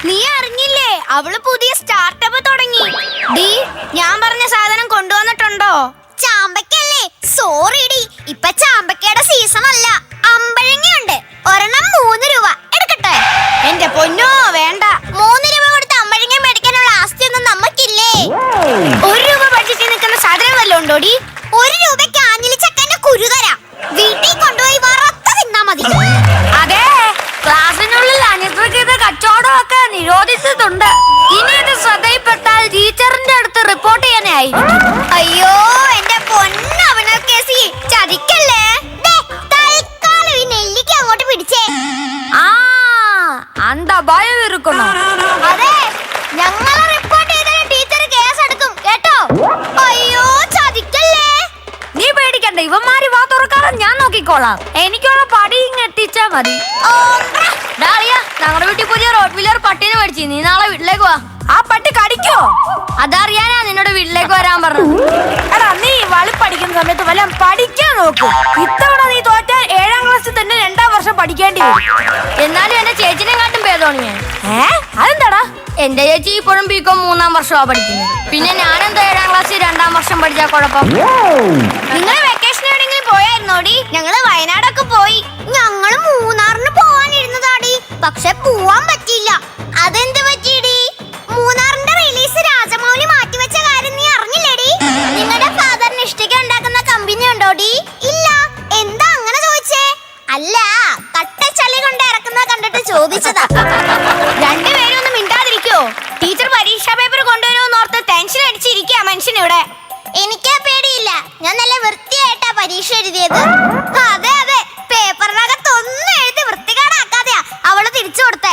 നീ അറിഞ്ഞില്ലേ അവള് പുതിയ സ്റ്റാർട്ടപ്പ് തുടങ്ങി? ഡി, ഞാൻ പറഞ്ഞ സാധനം കൊണ്ടുവന്നിട്ടുണ്ടോ? ചാമ്പക്കല്ലേ? സോറി ഡി, ഇപ്പൊ ചാമ്പക്കയുടെ സീസൺ അല്ല. അമ്പഴങ്ങയുണ്ട്, ഒരെണ്ണം 3 രൂപ. എടുക്കട്ടെ? എന്റെ പൊന്നോ, വേണ്ട. 3 രൂപ കൊടുത്ത് അമ്പഴങ്ങ മേടിക്കാനുള്ള ആസ്തിയൊന്നും നമുക്കില്ലേ? 1 രൂപ ബഡ്ജറ്റിൽ നിൽക്കുന്ന സാധനം വല്ലതും ഉണ്ടോ ഡി? 1 രൂപയ്ക്ക് ആഞ്ഞിലി ചക്കന്റെ കുരു തരാം. വീട്ടിൽ കൊണ്ടുപോയി വറുത്ത് തിന്നാ മതി. അതെ, ക്ലാസ്സിനുള്ളിൽ അനിയന്ത്രിത കച്ചവടമൊക്കെ നിരോധിച്ചിട്ടുണ്ട്. ഇനി ഇത് ശ്രദ്ധയിൽപ്പെട്ടാൽ ടീച്ചറിന്റെ അടുത്ത് റിപ്പോർട്ട് ചെയ്യാനായി. അയ്യോ എന്റെ പൊന്നവനക്കേസി, ചതിക്കല്ലേ. തൽക്കാലം ഈ നെല്ലിക്ക അങ്ങോട്ട് പിടിച്ചേ. അന്ത ഭയം ഇരിക്കണോ? അതെ, ഞങ്ങളെ റിപ്പോർട്ട് ചെയ്താൽ ടീച്ചർ കേസ് എടുക്കും കേട്ടോ. അയ്യോ ചതിക്കല്ലേ. നീ പേടിക്കണ്ട, ഇവന്മാര് വാ തുറക്കാതെ ഞാൻ നോക്കിക്കോളാം. എനിക്കുള്ള പടി ഇങ്ങ് എത്തിച്ചാ മതി. ഞങ്ങളുടെ വീട്ടിൽ പുതിയ റോഡ് വീലർ പട്ടിനെ മേടിച്ചു. നീ നാളെ വീട്ടിലേക്ക് വാ. ആ പട്ടി കടിക്കോ? അതറിയാനാ നിന്നോട് വീട്ടിലേക്ക് വരാൻ പറഞ്ഞത്. എടാ, നീ വളി പഠിക്കുന്ന സമയത്ത് വല്ല പഠിക്കാൻ നോക്കും. ഇത്തവണ നീ തോറ്റാൽ 7ാം ക്ലാസ്സിൽ തന്നെ 2ാം വർഷം പഠിക്കേണ്ടി വരും. എന്നാലും എന്റെ ചേച്ചിനെ കാട്ടും ഭേദമാണ് ഞാൻ. അതെന്താടാ? എന്റെ ചേച്ചി ഇപ്പോഴും ബികോം 3ാം വർഷമാ പഠിക്കുന്നത്. പിന്നെ ഞാനെന്താ 7ാം ക്ലാസ്സിൽ 2ാം വർഷം പഠിച്ചാ കുഴപ്പം? നിങ്ങൾ വെക്കേഷൻ എവിടെയെങ്കിലും പോയായിരുന്നോടി? ഞങ്ങള് വയനാടൊക്കെ പോയി. ഞങ്ങള് മൂന്നാറിന് പോവാനിരുന്നതാടി, പക്ഷെ പോവാൻ പറ്റിയില്ല. അതെന്ത് പറ്റിയിടി? മൂന്നാറിന്റെ റിലീസ് രാജമൗലി മാറ്റിവെച്ച കാര്യം നീ അറിഞ്ഞില്ലേടി? നിങ്ങളുടെ ഫാദറിന് ഇഷ്ടിക ഉണ്ടാക്കുന്ന കമ്പനി ഉണ്ടോടി? ഇല്ല. എന്താ അങ്ങനെ ചോദിച്ചേ? അല്ല, കട്ടച്ചളി കൊണ്ട് ഇറക്കുന്ന കണ്ടിട്ട് ചോദിച്ചതാ. രണ്ടുപേരും ഒന്നും മിണ്ടാതിരിക്കോ? ടീച്ചർ പരീക്ഷാ പേപ്പർ കൊണ്ടുവരുമെന്ന് ഓർത്ത് ടെൻഷൻ അടിച്ചിരിക്കുക മനുഷ്യനിവിടെ. എനിക്കാ പേടിയില്ല, ഞാൻ നല്ല വൃത്തിയായിട്ടാ പരീക്ഷ എഴുതിയത്. അതെ അതെ, പേപ്പറിനകത്ത് ഒന്നും എഴുതി വൃത്തികേടാക്കാതെയാ അവള് തിരിച്ചു കൊടുത്തേ.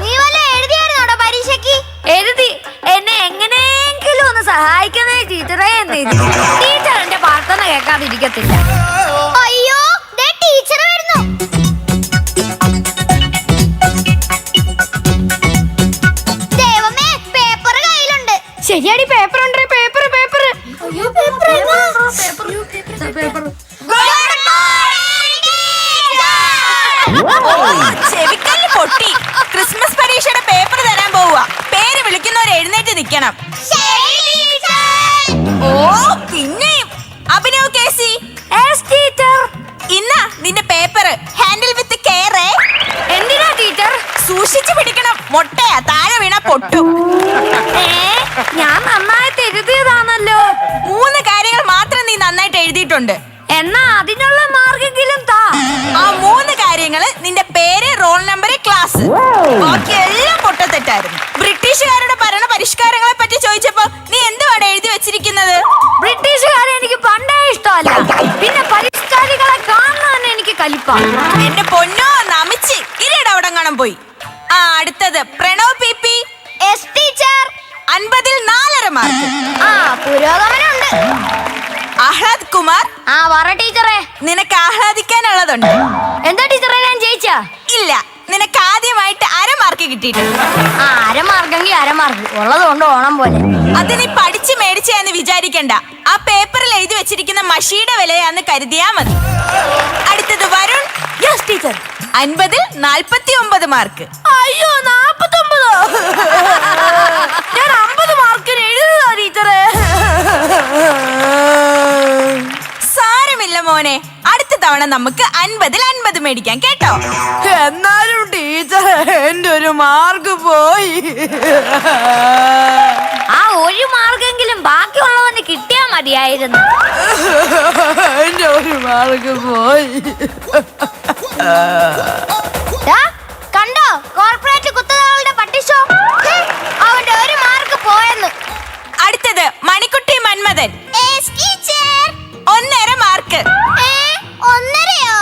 നീ വല്ല എഴുതിയായിരുന്നോടോ പരീക്ഷയ്ക്ക്? എഴുതി. എന്നെ എങ്ങനെയെങ്കിലും ഒന്ന് സഹായിക്കുന്നേ ടീച്ചറേ എന്ന് എഴുതി. ടീച്ചർ എന്റെ പ്രാർത്ഥന കേൾക്കാതിരിക്കത്തില്ല. അയ്യോ, ദേ ടീച്ചർ വരുന്നു. ദൈവമേ, പേപ്പർ കയ്യിലുണ്ട്. ശരിയാടി, പേപ്പർ ഉണ്ട്. Paper paper. അയ്യോ, പേപ്പർ ചെവിക്കല്ല് പൊട്ടി. ക്രിസ്മസ് പരീക്ഷയുടെ പേപ്പർ തരാൻ പോവുക. പേര് വിളിക്കുന്നവർ എഴുന്നേറ്റ് നിൽക്കണം. ഓ, പിന്നെയും അഭിനവ് കേസി. ഇന്നാ നിന്റെ പേപ്പർ. Handle with care. എന്തിനാ ടീച്ചർ? സൂക്ഷിച്ചു പിടിക്കണം, മൊട്ടയാ, താഴെ വീണ പൊട്ടു. ഞാൻ നന്നായിട്ട് എഴുതിയതാണല്ലോ. 3 കാര്യങ്ങൾ മാത്രം നീ നന്നായിട്ട് എഴുതിയിട്ടുണ്ട്. എന്നാ അതിനുള്ള മാർക്കെങ്കിലും താ. ആ 3 കാര്യങ്ങള് നിന്റെ പേര്, റോൾ നമ്പർ, ക്ലാസ്. ബാക്കി എല്ലാം പൊട്ടത്തെറ്റായിരുന്നു. ബ്രിട്ടീഷുകാരുടെ ഭരണ പരിഷ്കാരങ്ങളെ പറ്റി ചോദിച്ചപ്പോ നീ എന്തുവാണ് എഴുതി വെച്ചിരിക്കുന്നത്? ബ്രിട്ടീഷുകാരെ എനിക്ക് പണ്ടേ ഇഷ്ടമല്ല. പിന്നെ പരിഷ്കാരികളെ കാണുന്നതന്നെ എനിക്ക് കലിപ്പാണ്. എന്റെ പൊന്നോ, നമിച്ച് ഇരയുടെ അവിടെ കാണാൻ പോയി. അടുത്തത് പ്രണവ് പി. S teacher. 50ൽ 4.5 മാർക്ക്. പുരോഗമനമുണ്ട്. ആഹ്ലാദ് കുമാർ. പറ ടീച്ചറെ. നിനക്ക് ആഹ്ലാദിക്കാനുള്ളതുണ്ട്. എന്താ ടീച്ചറെ, ഞാൻ ജയിച്ചാ? ഇല്ല, നിനക്ക് ആദ്യമായിട്ട് 1/2 മാർക്ക് കിട്ടിയിട്ടുണ്ട്. 1/2 മാർക്കെങ്കിൽ 1/2 മാർക്ക് ഉള്ളത് കൊണ്ട് ഓണം പോലെ. അത് നീ പഠിച്ച് മേടിച്ചെന്ന് വിചാരിക്കണ്ട. ആ പേപ്പറിൽ എഴുതി വെച്ചിരിക്കുന്ന മഷിയുടെ വിലയാന്ന് കരുതിയാ മതി. അടുത്തത് വരുൺ. Yes teacher. 50ൽ 49 മാർക്ക്. അയ്യോ, 49. ഞാൻ 50 മാർക്കിന് എഴുതുക ടീച്ചറെ. സാരമില്ല മോനെ, അടുത്ത തവണ നമുക്ക് 50ൽ 50 മേടിക്കാം കേട്ടോ. എന്നാലും ടീച്ചർ, എന്റെ ഒരു മാർക്ക് പോയി. ആ 1 മാർക്കെങ്കിലും ബാക്കിയുള്ളവന് കിട്ടിയാ മതിയായിരുന്നു. എന്റെ 1 മാർക്ക് പോയി. കണ്ടോ, കോർപ്പറേറ്റ് കുത്തകളുടെ പട്ടിഷോ. അവന്റെ 1 മാർക്ക് പോയെന്ന്. അടുത്തത് മണിക്കുട്ടി മന്മഥൻ. 1.5 മാർക്ക്. 1.5യോ?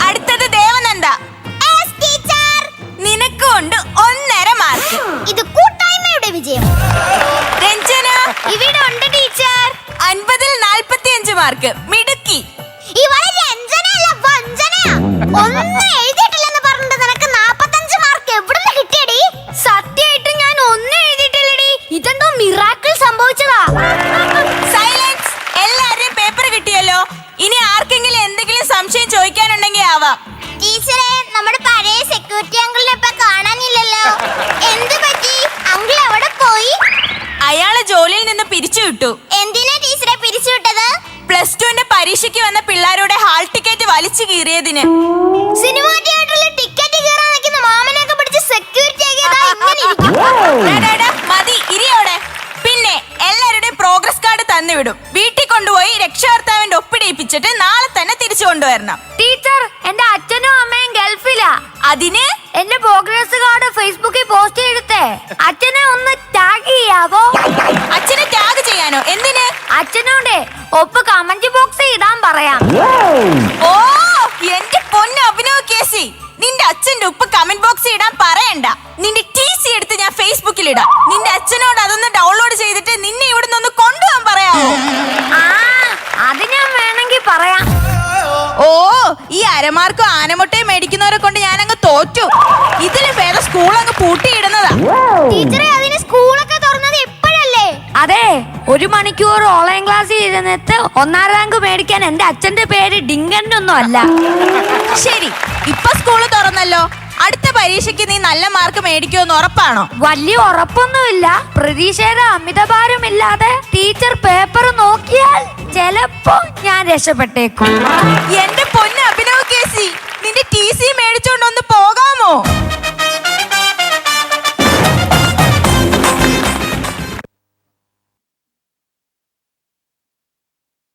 അടുത്തത് ദേവനന്ദ. നിനക്കുണ്ട് 1.5 മാർക്ക്. ഇത് കൂട്ടായ്മയുടെ വിജയം. രഞ്ജന. ഇവിടെ ഉണ്ട് ടീച്ചർ. 50ൽ 45 മാർക്ക്. മിടുക്കി. ഇവളെ രഞ്ജനയല്ല, വഞ്ചനയാ. ഒന്നും എഴുതിയിട്ടില്ലെന്ന് പറഞ്ഞിട്ട് നിനക്ക് 45 മാർക്ക് എവിടുന്ന് കിട്ടിയടി? സത്യമായിട്ട് ഞാൻ ഒന്നും എഴുതിയിട്ടില്ലടി. ഇതെന്തോ മിറാക്കിൾ സംഭവിച്ചതാ. സൈലൻസ്. എല്ലാവരുടെയും പേപ്പർ കിട്ടിയല്ലോ. ഇനി ആർക്കെങ്കിലും എന്തെങ്കിലും സംശയം ചോദിക്കാനുണ്ടെങ്കിൽ ആവാം. ടീച്ചറെ, നമ്മുടെ പഴയ സെക്യൂരിറ്റി അങ്കിളിനെ ഇപ്പൊ കാണാനില്ല. പിരിച്ചുവിട്ടു. എന്തിനാ ടീച്ചറെ പിരിച്ചുവിട്ടത്? +2 പരീക്ഷയ്ക്ക് വന്ന പിള്ളേരുടെ ഹാൾ ടിക്കറ്റ് വലിച്ചു കീറിയതിന്. സിനിമ തിയേറ്ററിൽ ടിക്കറ്റ് കീറാൻ നിൽക്കുന്ന മാമനെയൊക്കെ പിടിച്ച് സെക്യൂരിറ്റി മതി ഇരിയോടെ. പിന്നെ എല്ലാവരുടെയും പ്രോഗ്രസ് കാർഡ് തന്നുവിടും. വീട്ടിൽ കൊണ്ടുപോയി രക്ഷകർത്താവിന്റെ ഒപ്പിടിയിപ്പിച്ചിട്ട് നാളെ തന്നെ തിരിച്ചു കൊണ്ടുവരണം. ടീച്ചർ, എന്റെ അച്ഛനും അമ്മയും ഗൾഫിലാ. അതിന് എന്റെ പ്രോഗ്രസ് കാർഡ് ഫേസ്ബുക്കിൽ പോസ്റ്റ് ചെയ്തിട്ടേ അച്ഛനെ ഒന്ന് ടാഗ് ചെയ്യാവോ? അച്ഛനെ ടാഗ് ചെയ്യാനോ? എന്തിന്? അച്ഛനോടെ ഒപ്പ് കമന്റ് ബോക്സിൽ ഇടാൻ പറയാം. ഓ എന്റെ പൊന്ന് അഭിനവ് കേസി, നിന്റെ അച്ഛന്റെ ഉപ്പ് കമന്റ് ബോക്സിൽ ഇടാൻ പറയണ്ട. നിന്റെ TC എടുത്ത് ഞാൻ ഫേസ്ബുക്കിൽ ഇടാം. നിന്റെ അച്ഛനോട് അതൊന്ന് ഡൗൺലോഡ് ചെയ്തിട്ട് നിന്നെ ഇവിടുന്ന് ഒന്ന് കൊണ്ടുപോകാൻ പറയാമോ? അത് ഞാൻ വേണമെങ്കിൽ പറയാം. ഓ ഈ അരമാർക്കും ആനമുട്ടയും മേടിക്കുന്നവരെ കൊണ്ട് ഞാൻ അങ്ങ് തോറ്റു. ഇതിന് ഭേദം സ്കൂൾ അങ്ങ് പൂട്ടിയിടുന്നതാ. ടീച്ചറെ, അതിന് സ്കൂളൊക്കെ തുറന്നത് എപ്പോഴല്ലേ? അതെ, 1 മണിക്കൂർ ഓൺലൈൻ ക്ലാസ്സിൽ ഇരുന്നിട്ട് 1ാം റാങ്ക് മേടിക്കാൻ എന്റെ അച്ഛന്റെ പേര് ഡിങ്കനൊന്നും അല്ല. ശരി, ഇപ്പൊ സ്കൂള് തുറന്നല്ലോ. അടുത്ത പരീക്ഷയ്ക്ക് നീ നല്ല മാർക്ക് മേടിക്കുമെന്ന് ഉറപ്പാണോ? വലിയ ഉറപ്പൊന്നുമില്ല. പ്രതീക്ഷയുടെ അമിതഭാരമില്ലാതെ ടീച്ചർ പേപ്പർ നോക്കിയാൽ ചിലപ്പോ ഞാൻ രക്ഷപ്പെട്ടേക്കും. എന്റെ പൊന്ന്